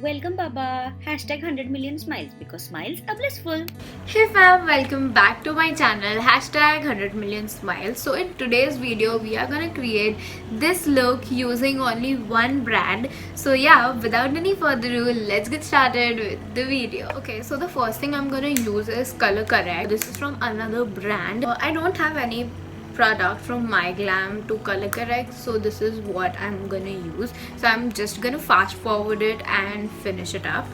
Welcome Baba. Hashtag 100 million smiles because smiles are blissful. Hey fam, welcome back to my channel hashtag 100 million smiles. So in today's video we are gonna create this look using only one brand. So yeah, without any further ado, let's get started with the video. Okay, so the first thing I'm gonna use is Color Correct. This is from another brand. I don't have any product from My Glam to Color Correct, so this is what I'm gonna use. So I'm just gonna fast forward it and finish it up.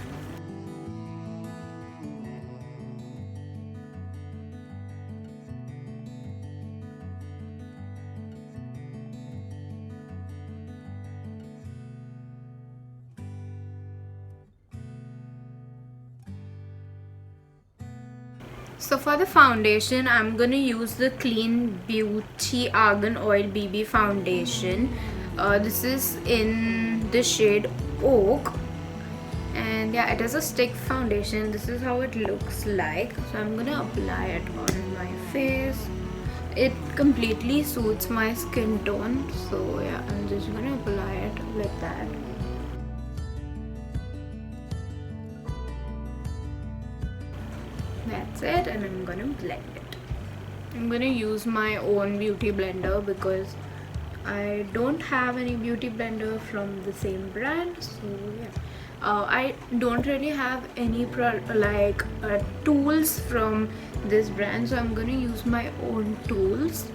So for the foundation, I'm gonna use the Clean Beauty Argan Oil BB foundation. This is in the shade Oak, and yeah, it is a stick foundation. This is how it looks like. So I'm gonna apply it on my face. It completely suits my skin tone. So yeah, I'm just gonna apply it like that. That's it, and I'm gonna blend it. I'm gonna use my own beauty blender because I don't have any beauty blender from the same brand. So yeah, I don't really have any tools from this brand, so I'm gonna use my own tools.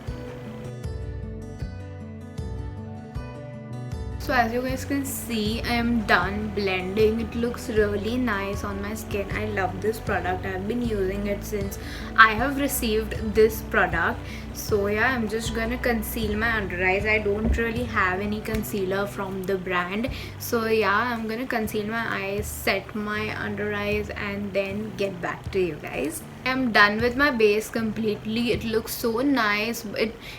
So as you guys can see, I am done blending. It looks really nice on my skin. I love this product. I've been using it since I have received this product. So yeah, I'm just gonna conceal my under eyes. I don't really have any concealer from the brand. So yeah, I'm gonna conceal my eyes, set my under eyes, and then get back to you guys. I'm done with my base completely. It looks so nice.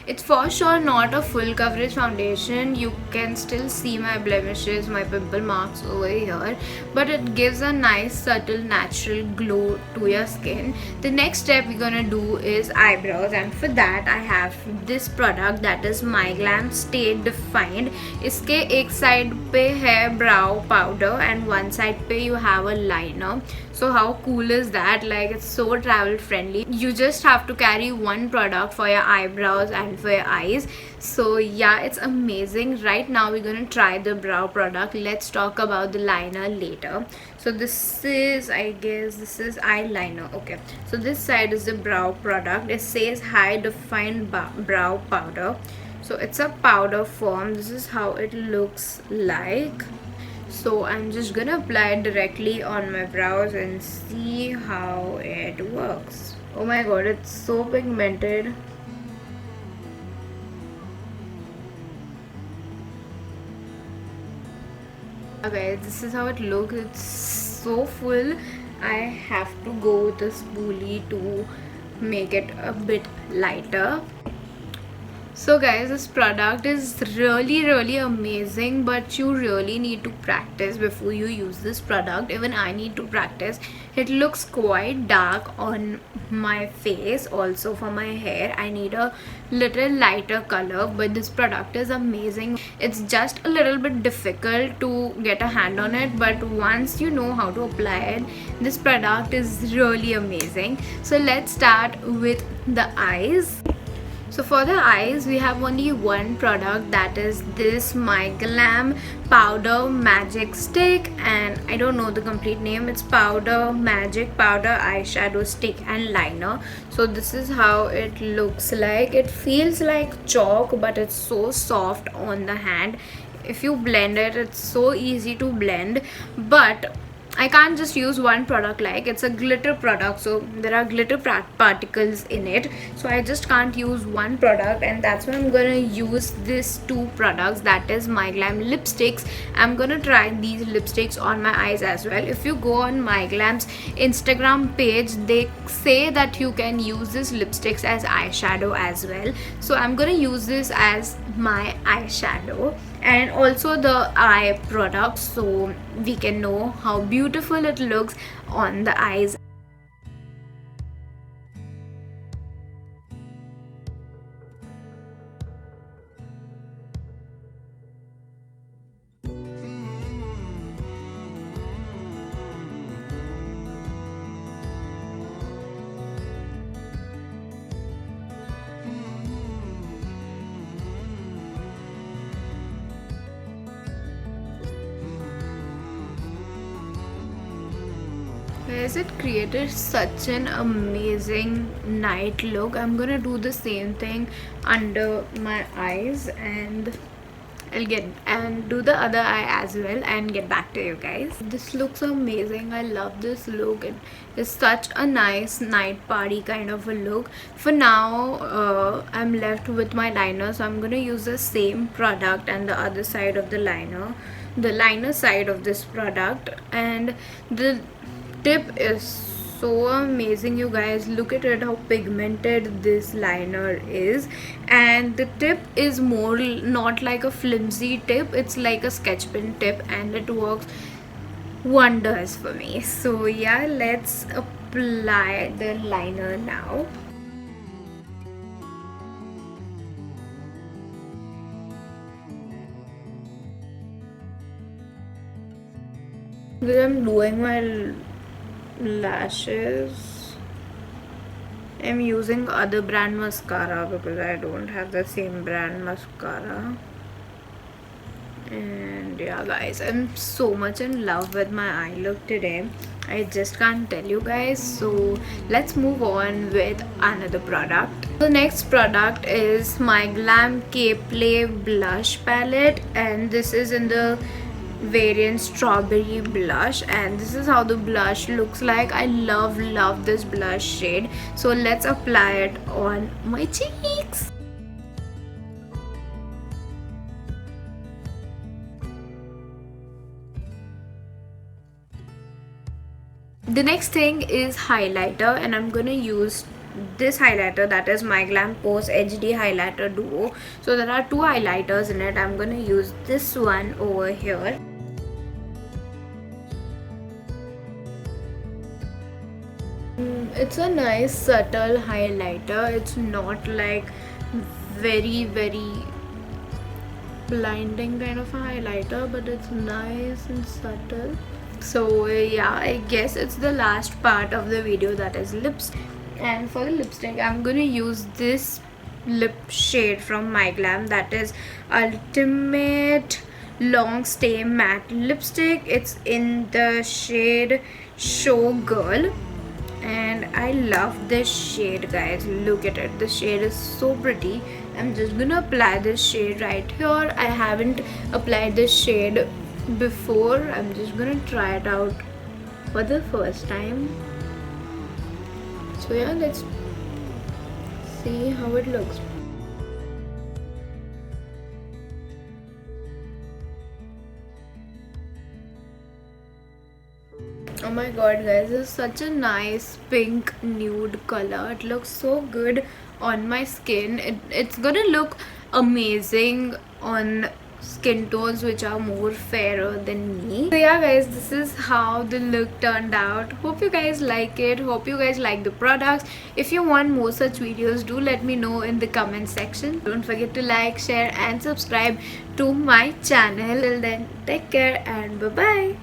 It's for sure not a full coverage foundation. You can still see my blemishes, my pimple marks over here, but it gives a nice subtle natural glow to your skin. The next step we're gonna do is eyebrows, and for that I have this product, that is My Glam Stay Defined. इसके एक side पे है brow powder and one side पे you have a liner. So how cool is that? Like, it's so travel friendly. You just have to carry one product for your eyebrows and for your eyes. So yeah, it's amazing. Right now we're gonna try the brow product. Let's talk about the liner later. So this is, I guess this is eyeliner. Okay, so this side is the brow product. It says high defined brow powder. So it's a powder form. This is how it looks like. So I'm just gonna apply it directly on my brows and see how it works. Oh my god, it's so pigmented. Okay, this is how it looks. It's so full. I have to go with a spoolie to make it a bit lighter. So guys, this product is really amazing, but you really need to practice before you use this product. Even I need to practice. It looks quite dark on my face. Also for my hair, I need a little lighter color, but this product is amazing. It's just a little bit difficult to get a hand on it, but once you know how to apply it, this product is really amazing. So let's start with the eyes. So for the eyes, we have only one product, that is this My Glam Powder Magic Stick, and I don't know the complete name. It's Powder Magic Powder Eyeshadow Stick and Liner. So this is how it looks like. It feels like chalk, but it's so soft on the hand. If you blend it, it's so easy to blend, but I can't just use one product. Like, it's a glitter product, so there are glitter particles in it, so I just can't use one product, and that's why I'm gonna use these two products, that is My Glam lipsticks. I'm gonna try these lipsticks on my eyes as well. If you go on My Glam's Instagram page, they say that you can use these lipsticks as eyeshadow as well, so I'm gonna use this as my eyeshadow and also the eye product, so we can know how beautiful it looks on the eyes. Guys, it created such an amazing night look. I'm gonna do the same thing under my eyes, and I'll get and do the other eye as well and get back to you guys. This looks amazing. I love this look. It is such a nice night party kind of a look. For now, I'm left with my liner, so I'm gonna use the same product and the other side of the liner side of this product. And the tip is so amazing, you guys. Look at it, how pigmented this liner is. And the tip is more not like a flimsy tip, it's like a sketch pen tip, and it works wonders for me. So yeah, let's apply the liner now. I'm doing my lashes, I'm using other brand mascara because I don't have the same brand mascara. And yeah guys, I'm so much in love with my eye look today. I just can't tell you guys. So let's move on with another product. The next product is my Glam K-Play blush palette, and this is in the variant strawberry blush, and this is how the blush looks like. I love this blush shade. So let's apply it on my cheeks. The next thing is highlighter, and I'm gonna use this highlighter, that is my Glam Pose HD Highlighter Duo. So there are two highlighters in it. I'm gonna use this one over here. It's a nice subtle highlighter. It's not like very blinding kind of a highlighter, but it's nice and subtle. So yeah, I guess it's the last part of the video, that is lips. And for the lipstick, I'm gonna use this lip shade from My Glam, that is Ultimate Long Stay Matte Lipstick. It's in the shade Showgirl, and I love this shade, guys. Look at it, the shade is so pretty. I'm just gonna apply this shade right here. I haven't applied this shade before. I'm just gonna try it out for the first time. So yeah, let's see how it looks. Oh my god guys, this is such a nice pink nude color. It looks so good on my skin. It's gonna look amazing on skin tones which are more fairer than me. So yeah guys, this is how the look turned out. Hope you guys like it. Hope you guys like the products. If you want more such videos, do let me know in the comment section. Don't forget to like, share and subscribe to my channel. Till then, take care and bye bye.